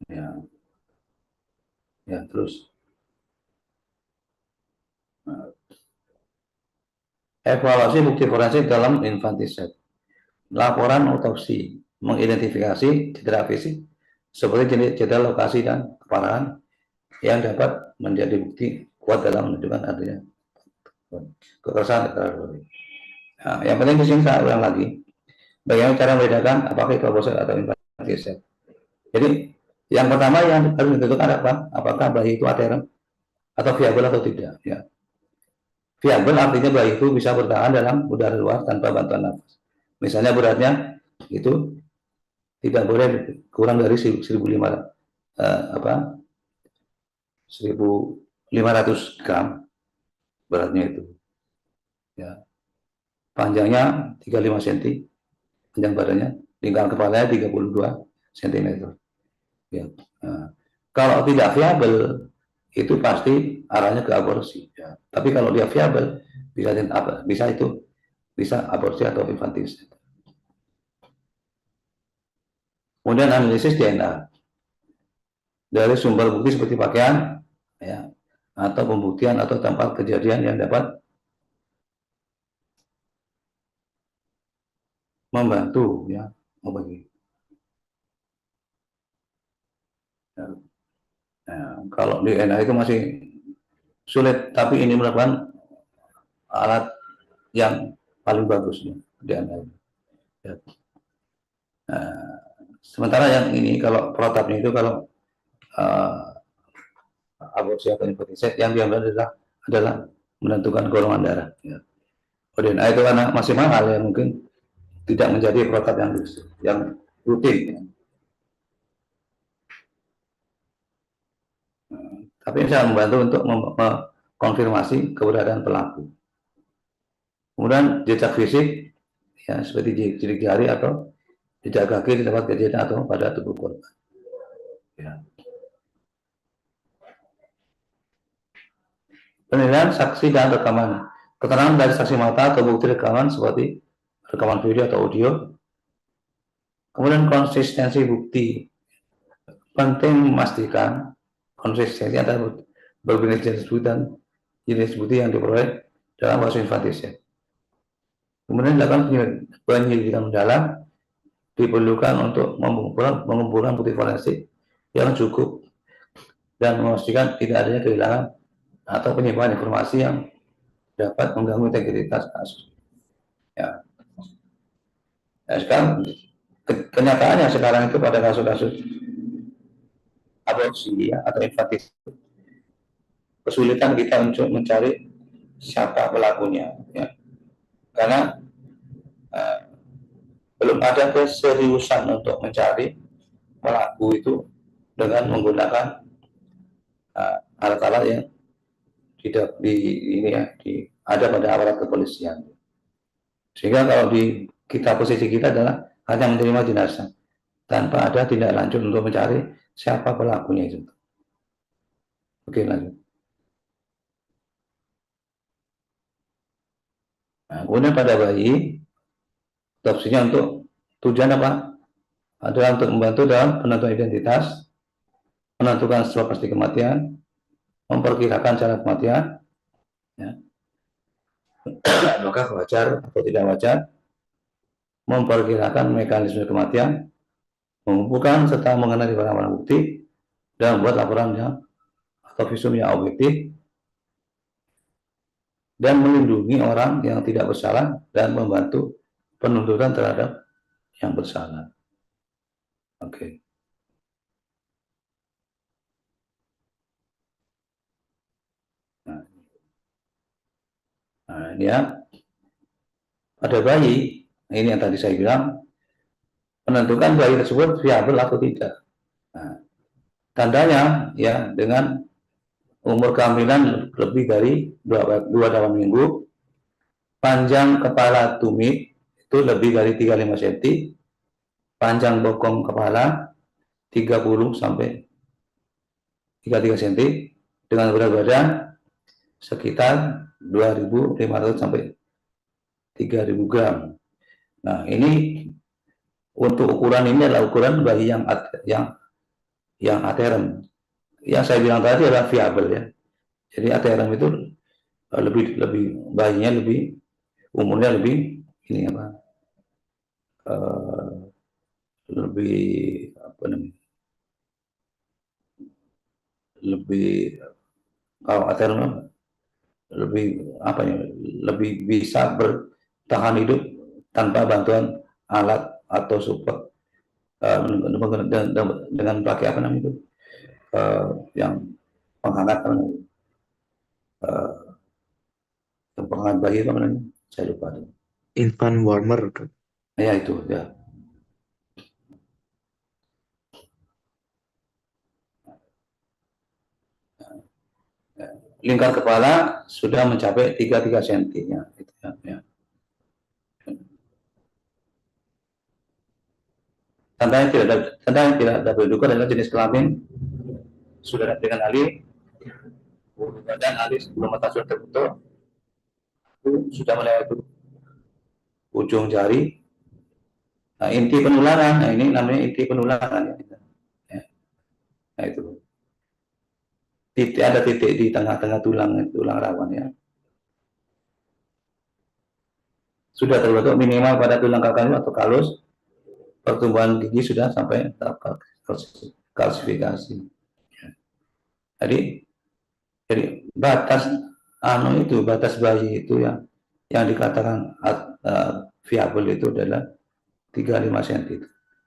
Ya. Ya, terus. Nah, evaluasi bukti forensik dalam infanticide. Laporan otopsi mengidentifikasi cedera fisik seperti cedera lokasi dan keparahan yang dapat menjadi bukti kuat dalam menunjukkan adanya kekerasan terhadap. Nah, yang penting di sini saya ulang lagi, bagaimana cara membedakan apakah itu aborsi atau infanticide. Jadi yang pertama yang harus ditentukan apa? Apakah bayi itu aterem atau viabel atau tidak. Ya. Viabel artinya bayi itu bisa bertahan dalam udara luar tanpa bantuan nafas. Misalnya beratnya itu tidak boleh kurang dari 1.500 gram beratnya itu. Ya. Panjangnya 35 cm, panjang badannya, tinggal kepalanya 32 cm. Ya. Nah, kalau tidak viabel itu pasti arahnya ke aborsi. Ya. Tapi kalau dia viabel bisa aborsi atau infanticide. Kemudian analisis DNA dari sumber bukti seperti pakaian, ya, atau pembuktian atau tempat kejadian yang dapat membantu, ya, membagi. Nah, kalau DNA itu masih sulit, tapi ini merupakan alat yang paling bagus ya, DNA. Ya. Nah, sementara yang ini kalau protapnya itu kalau aborsi atau infanticide yang diambil adalah menentukan golongan darah. Ya. DNA itu karena masih mahal ya mungkin tidak menjadi protap yang rutin. Ya. Tapi bisa membantu untuk mengkonfirmasi keberadaan pelaku. Kemudian jejak fisik ya seperti jari jari atau jejak kaki di tempat kejadian atau pada tubuh korban. Ya. Penilaian saksi dan rekaman. Keterangan dari saksi mata atau bukti rekaman seperti rekaman video atau audio. Kemudian konsistensi bukti. Penting memastikan konsistensi antara berbagai jenis bukti dan jenis bukti yang diperoleh dalam kasus infanticide. Kemudian dilakukan penyelidikan mendalam diperlukan untuk mengumpulkan bukti forensik yang cukup dan memastikan tidak adanya kehilangan atau penyimpangan informasi yang dapat mengganggu integritas kasus. Ya. Nah, sekarang kenyataannya sekarang itu pada kasus-kasus aborsi ya, atau infanticide kesulitan kita untuk mencari siapa pelakunya ya. Karena belum ada keseriusan untuk mencari pelaku itu dengan menggunakan alat-alat yang tidak ada pada aparat kepolisian. Sehingga kalau posisi kita adalah hanya menerima jenazah tanpa ada tindak lanjut untuk mencari siapa pelakunya itu. Oke, lanjut. Nah, kemudian pada bayi, otopsinya untuk tujuan apa? Adalah untuk membantu dalam penentuan identitas, menentukan sebab pasti kematian, memperkirakan cara kematian, ya, apakah wajar atau tidak wajar, memperkirakan mekanisme kematian, mengumpulkan serta mengenali barang-barang bukti, dan membuat laporan yang atau visum yang objektif, dan melindungi orang yang tidak bersalah dan membantu penuntutan terhadap yang bersalah. Oke. Nah, ini ya, pada bayi, ini yang tadi saya bilang, menentukan bayi tersebut viabel atau tidak. Nah, tandanya ya dengan umur kehamilan lebih dari 2 minggu, panjang kepala tumit itu lebih dari 35 cm, panjang bokong kepala 30 sampai 33 cm, dengan berat badan sekitar 2.500 sampai 3.000 gram. Nah, ini untuk ukuran ini adalah ukuran bayi yang aterem. Yang saya bilang tadi adalah viabel ya. Jadi aterem itu lebih bayinya lebih umurnya lebih ini apa? Uh, lebih apa namanya? Lebih kalau aterem lebih apa ya? Lebih bisa bertahan hidup tanpa bantuan alat atau support dengan pakai apa namanya itu yang penghangat penghangat bayi apa namanya saya lupa tuh. Infant warmer. Ya itu ya. Lingkar kepala sudah mencapai 33 cm ya, gitu ya, ya. Tanda yang tidak dapat diduga adalah jenis kelamin sudah dengan alih badan alih sebelum mata sudah terbentuk, sudah mulai ujung jari. Nah, inti penularan, nah ini namanya inti penularan ya. Nah itu titik, ada titik di tengah-tengah tulang rawan ya. Sudah terbentuk minimal pada tulang kalkalus atau kalus, pertumbuhan gigi sudah sampai tahap kalsifikasi. Jadi batas batas bayi itu yang dikatakan viabel itu adalah 35 cm.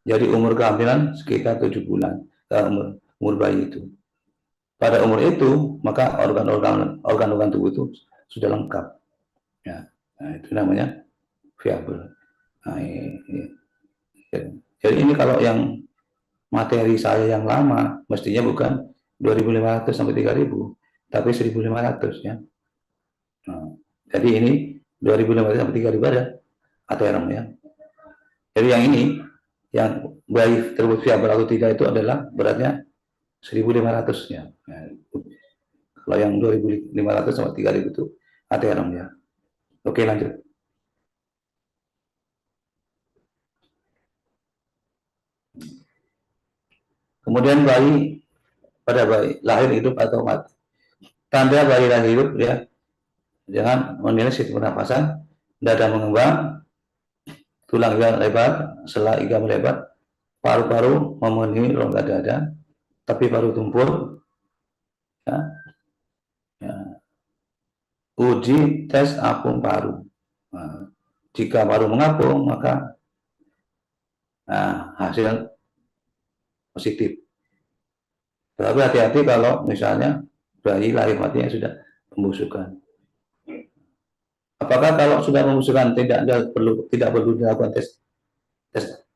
Jadi umur kehamilan sekitar 7 bulan umur bayi itu. Pada umur itu maka organ-organ tubuh itu sudah lengkap. Ya, nah, itu namanya viabel. Nah, jadi ini kalau yang materi saya yang lama mestinya bukan 2.500 sampai 3.000, tapi 1.500 ya. Nah, jadi ini 2.500 sampai 3.000 ada aterem ya. Jadi yang ini yang bayi terbukti viabel atau tidak itu adalah beratnya 1.500 ya. Nah, kalau yang 2.500 sampai 3.000 itu aterem ya. Oke, lanjut. Kemudian bayi pada bayi lahir hidup atau mati. Tanda bayi lahir hidup ya, jangan menilai sistem pernapasan, dada mengembang, tulang iga lebar, sela iga melebar, paru-paru memenuhi rongga dada, tapi paru tumpul. Ya, ya. Uji tes apung paru. Nah, jika paru mengapung maka hasil positif. Tapi hati-hati kalau misalnya bayi lahir matinya sudah pembusukan. Apakah kalau sudah pembusukan tidak perlu dilakukan tes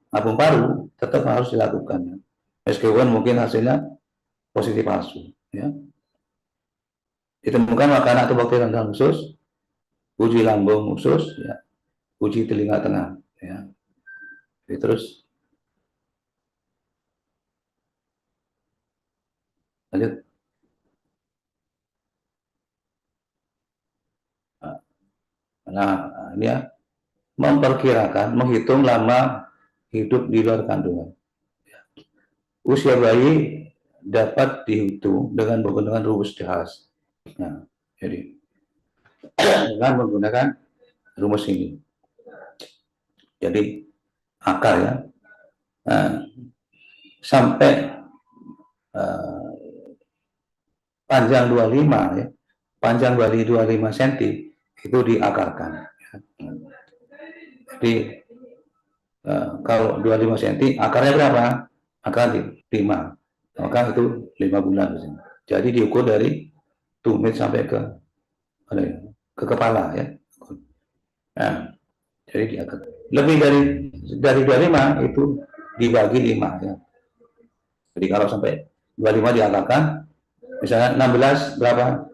apung paru, tetap harus dilakukan. Meskipun mungkin hasilnya positif palsu. Ya. Ditemukan makanan atau bakteri dalam usus, uji lambung usus, ya, uji telinga tengah. Ya. Jadi terus Lanjut. Nah, dia memperkirakan, menghitung lama hidup di luar kandungan. Usia bayi dapat dihitung dengan menggunakan rumus Dehas. Nah, jadi dengan menggunakan rumus ini. Jadi akar ya. Nah, sampai uh, panjang 25 ya, panjang 25 cm itu diakarkan. Jadi kalau 25 cm akarnya berapa? Akar 5. Maka itu 5 bulan. Jadi diukur dari tumit sampai ke kepala ya. Nah, jadi diakar. Lebih dari 25 itu dibagi 5 ya. Jadi kalau sampai 25 diakarkan, misalnya 16 berapa?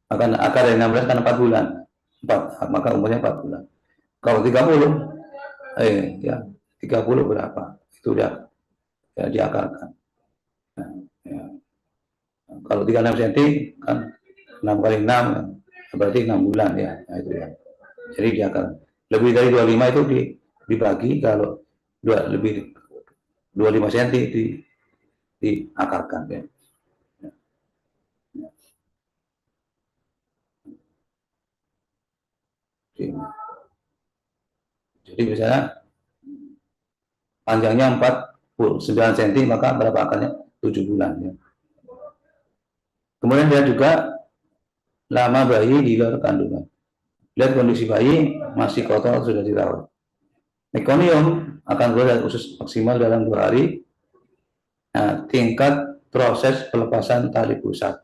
Maka akar dari 16 kan 4 bulan. 4, maka umurnya 4 bulan. Kalau 30, ya 30 berapa? Itu udah ya, diakarkan. Nah, ya. Kalau 36 cm kan 6 kali 6 berarti 6 bulan ya. Nah, itu ya. Jadi diakarkan. Lebih dari 25 itu dibagi, kalau lebih 25 cm diakarkan ya. Jadi misalnya panjangnya 49 cm, maka berapa akarnya? 7 bulan ya. Kemudian dia juga lama bayi di luar kandungan. Lihat kondisi bayi masih kotor, sudah dirawat. Mekonium akan keluar dari usus maksimal dalam 2 hari. Nah, tingkat proses pelepasan tali pusat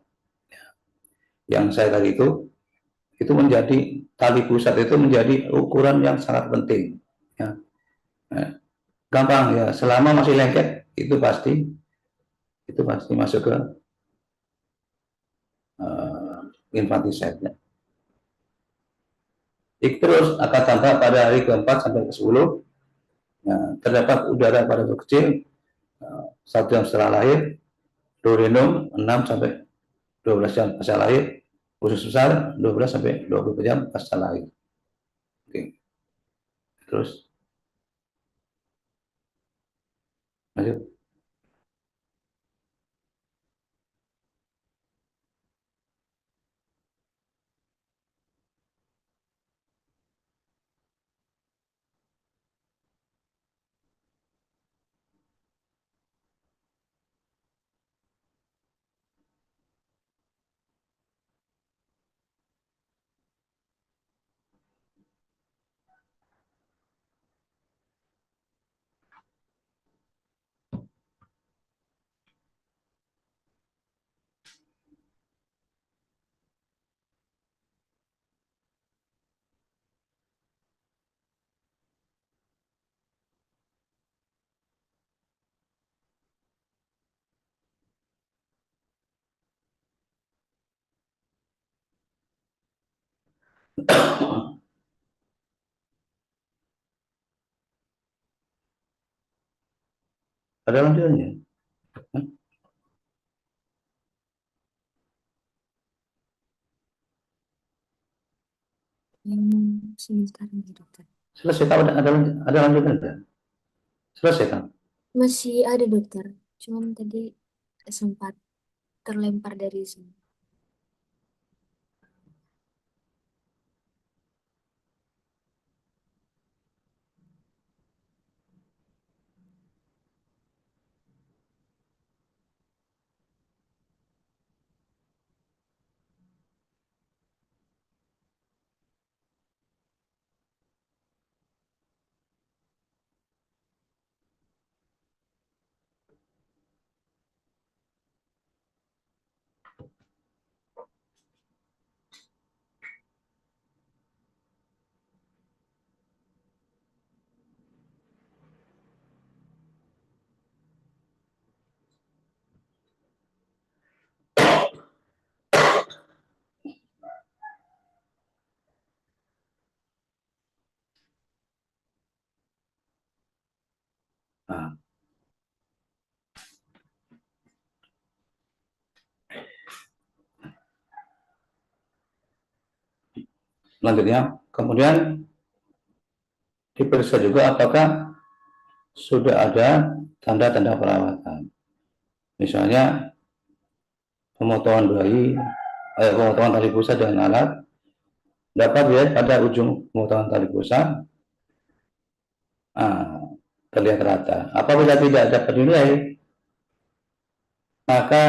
yang saya tadi itu menjadi, tali pusat itu menjadi ukuran yang sangat penting. Ya. Nah, gampang ya, selama masih lengket itu pasti masuk ke infanticide. Terus akan tampak pada hari ke-4 sampai ke-10. Nah, terdapat udara pada perut kecil 1 jam setelah lahir, duodenum 6 sampai 12 jam pasca lahir, usus besar 12 sampai 20 jam pasca lahir. Oke. Terus lanjut. Ada lanjutannya. Sebentar nih dokter. Selesai, ada lanjutannya. Selesai kan? Masih ada dokter. Cuman tadi sempat terlempar dari sini. Nah, Selanjutnya, kemudian diperiksa juga apakah sudah ada tanda-tanda perawatan. Misalnya pemotongan bayi, pemotongan tali pusat dengan alat, dapat dilihat pada ujung pemotongan tali pusat, terlihat rata. Apabila tidak dapat dinilai, maka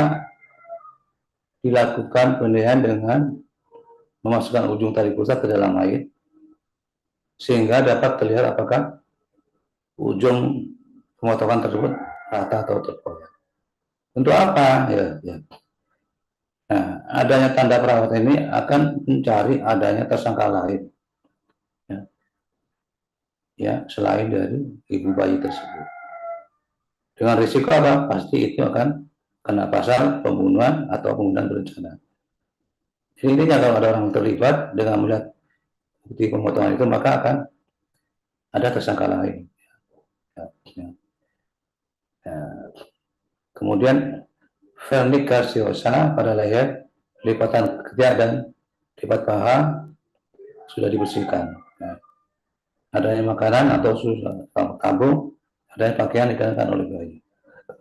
dilakukan penilaian dengan memasukkan ujung tali pusat ke dalam air, sehingga dapat terlihat apakah ujung pemotongan tersebut rata atau terkoyak. Untuk apa? Ya. Nah, adanya tanda perawatan ini akan mencari adanya tersangka lain, ya, selain dari ibu bayi tersebut. Dengan risiko apa? Pasti itu akan kena pasal pembunuhan atau pembunuhan berencana. Jadi intinya kalau ada orang terlibat dengan melihat bukti pemotongan itu, maka akan ada tersangka lain. Ya. Kemudian vernik gaseosa pada leher, lipatan ketiak dan lipat paha sudah dibersihkan. Nah, adanya makanan atau tabung, adanya pakaian dikenakan oleh bayi.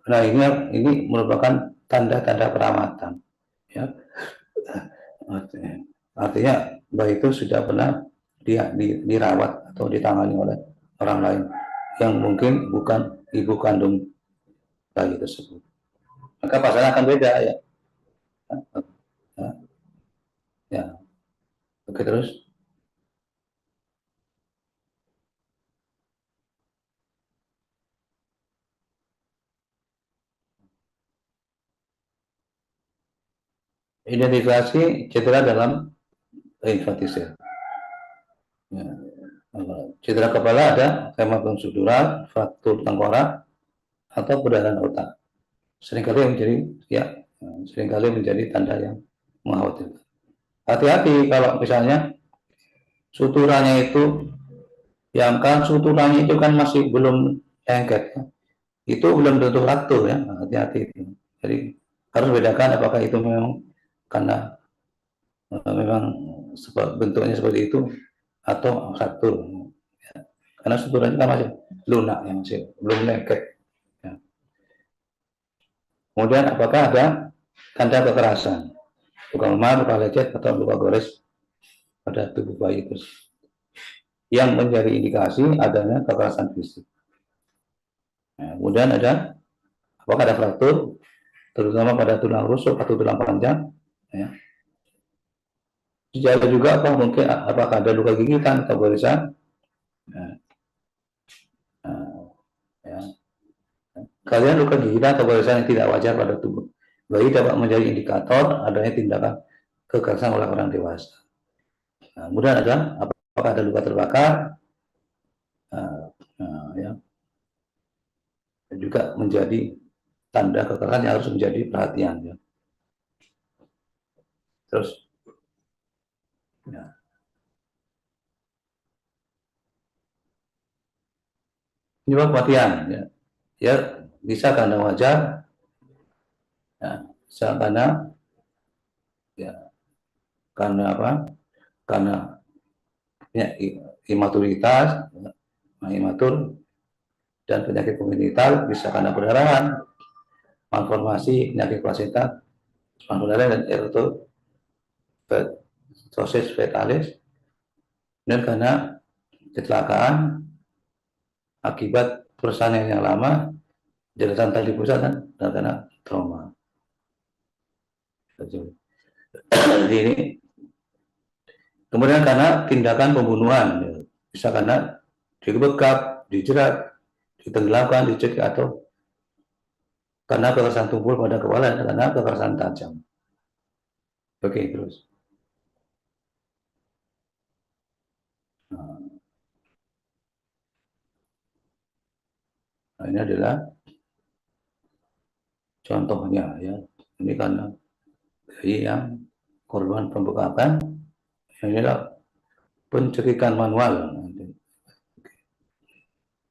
Nah, ini merupakan tanda-tanda perawatan. Ya. Artinya bayi itu sudah pernah dirawat atau ditangani oleh orang lain yang mungkin bukan ibu kandung bayi tersebut. Maka pasalnya akan beda, ya. Ya. Oke, terus. Identifikasi cedera dalam infantisir. Ya. Cedera kepala ada hematom subdural, fraktur tengkorak, atau perdarahan otak. Seringkali menjadi tanda yang mengkhawatirkan. Hati-hati kalau misalnya suturannya itu, yang kan suturannya itu kan masih belum lengket, ya. Itu belum tentu fraktur, ya. Hati-hati. Jadi harus bedakan apakah itu memang karena memang bentuknya seperti itu atau fraktur. Ya. Karena suturannya kan masih lunak, yang masih belum lengket. Ya. Kemudian apakah ada tanda kekerasan, luka memar, luka lecet, atau luka gores pada tubuh bayi itu, yang menjadi indikasi adanya kekerasan fisik. Nah, kemudian apakah ada fraktur, terutama pada tulang rusuk atau tulang panjang. Ya. Gejala juga apakah ada luka gigitan atau gorisan. Nah, ya. Kalian luka gigitan atau gorisan yang tidak wajar pada tubuh bayi dapat menjadi indikator adanya tindakan kekerasan oleh orang dewasa. Nah, kemudian apakah ada luka terbakar, ya, juga menjadi tanda kekerasan yang harus menjadi perhatian, ya. Terus, ya, penyebab kematian, ya, ya bisa karena wajar, ya, bisa ya, karena apa? Karena ya, imaturitas, imatur, dan penyakit kongenital, bisa karena perdarahan, malformasi, penyakit plasenta, spondylolitis dan erythrosis fetalis, dan karena kecelakaan akibat persalinan yang lama, jeratan tali pusat, dan karena trauma. Jadi ini kemudian karena tindakan pembunuhan, bisa karena dibekap, dijerat, ditenggelamkan, dicekik, atau karena kekerasan tumpul pada kepala, dan karena kekerasan tajam. Oke, terus. Nah, ini adalah contohnya, ya. Ini karena bayi yang korban pembekapan, yang inilah pencekikan manual.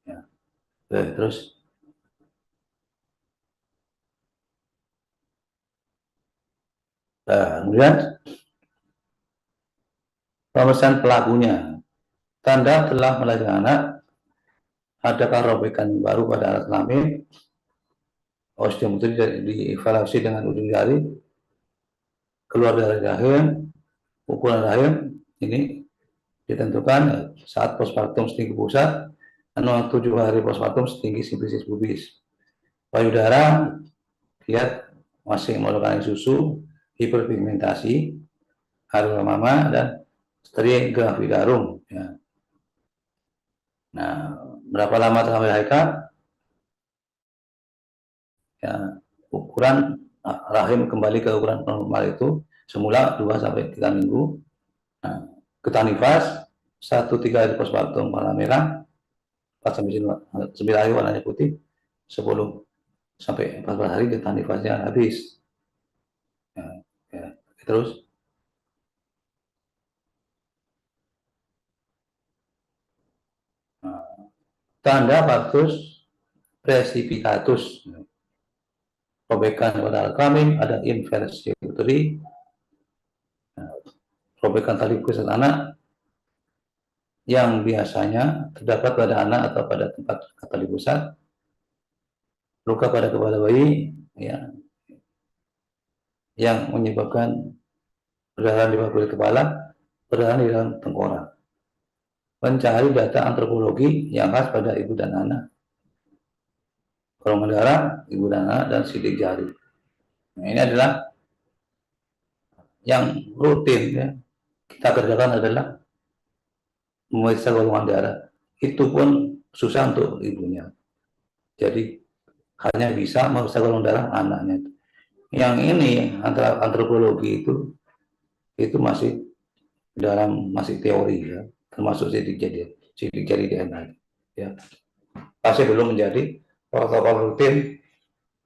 Ya. Terus kemudian Pemeriksaan pelakunya. Tanda telah melahirkan anak, adakah robekan baru pada alat kelamin, osteometri dievaluasi dengan ujung jari, keluar dari rahim, ukuran rahim ini ditentukan saat postpartum setinggi pusat, 7 hari postpartum setinggi sifisis pubis. Payudara lihat masih menggunakan susu, hiperpigmentasi, aroma mama dan steri gravidarum. Ya. Nah, berapa lama sampai haika? Ya, ukuran rahim kembali ke ukuran normal itu semula 2 sampai 3 minggu. Nah, getah nifas 1-3 hari postpartum warna merah, 4 sampai 9 hari warnanya putih, 10 sampai 14 hari getah nifasnya habis. Ya, ya. Terus tanda partus precipitatus, robekan pada alat kelamin, ada inversi uteri, robekan tali pusat anak yang biasanya terdapat pada anak atau pada tempat tali pusat, luka pada kepala bayi, ya, yang menyebabkan perdarahan di kulit kepala, perdarahan di dalam tengkorak. Mencari data antropologi yang khas pada ibu dan anak, golongan darah ibu dan anak, dan sidik jari. Nah, ini adalah yang rutin ya kita kerjakan adalah memeriksa golongan darah. Itu pun susah untuk ibunya. Jadi hanya bisa memeriksa golongan darah anaknya. Yang ini antara antropologi itu masih masih teori ya, termasuk sidik jari DNA ya. Masih belum menjadi protokol rutin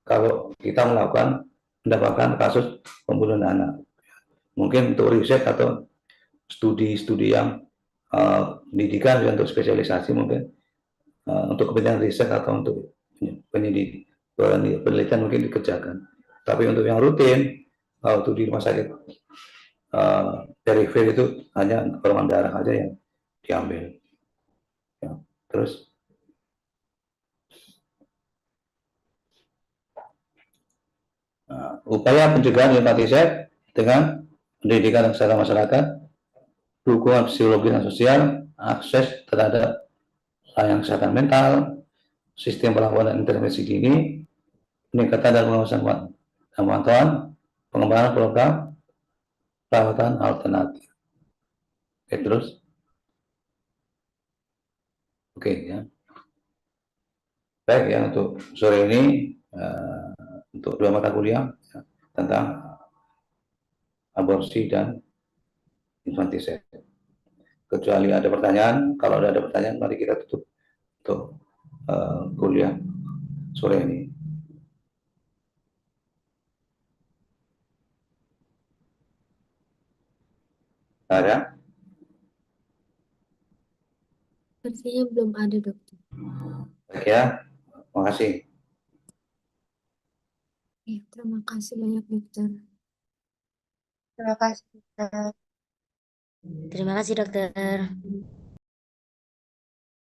kalau kita mendapatkan kasus pembunuhan anak. Mungkin untuk riset atau studi-studi yang pendidikan untuk spesialisasi mungkin untuk kepentingan riset atau untuk penelitian mungkin dikerjakan. Tapi untuk yang rutin, untuk di rumah sakit periferi itu hanya golongan darah aja yang diambil. Ya. Terus upaya pencegahan hepatitis dengan pendidikan kesehatan masyarakat, dukungan psikologi dan sosial, akses terhadap layanan kesehatan mental, sistem perlakuan dan intervensi dini, peningkatan dan pengawasan pemantauan, pengembangan program perawatan alternatif. Oke, terus, oke ya. Baik ya, untuk sore ini untuk 2 mata kuliah ya, tentang aborsi dan infanticide. Kecuali ada pertanyaan, kalau ada pertanyaan mari kita tutup untuk kuliah sore ini. Ada? Sepertinya belum ada, dokter. Baik ya, makasih. Ya, terima kasih banyak, dokter. Terima kasih, dokter. Terima kasih, dokter.